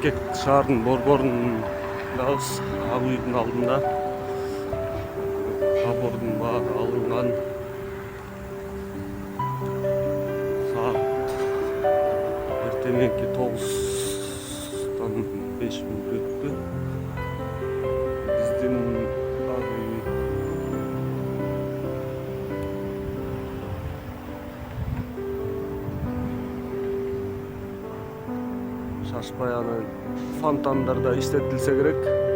Бишкек шаарынын борборундабыз, ак үйдүн алдында. Табордун баары алынган. Саат эртеңки 9-тан 5 мүнөт өттү. Биздин ак үй шашпай аны фонтандарда иштетилсе керек.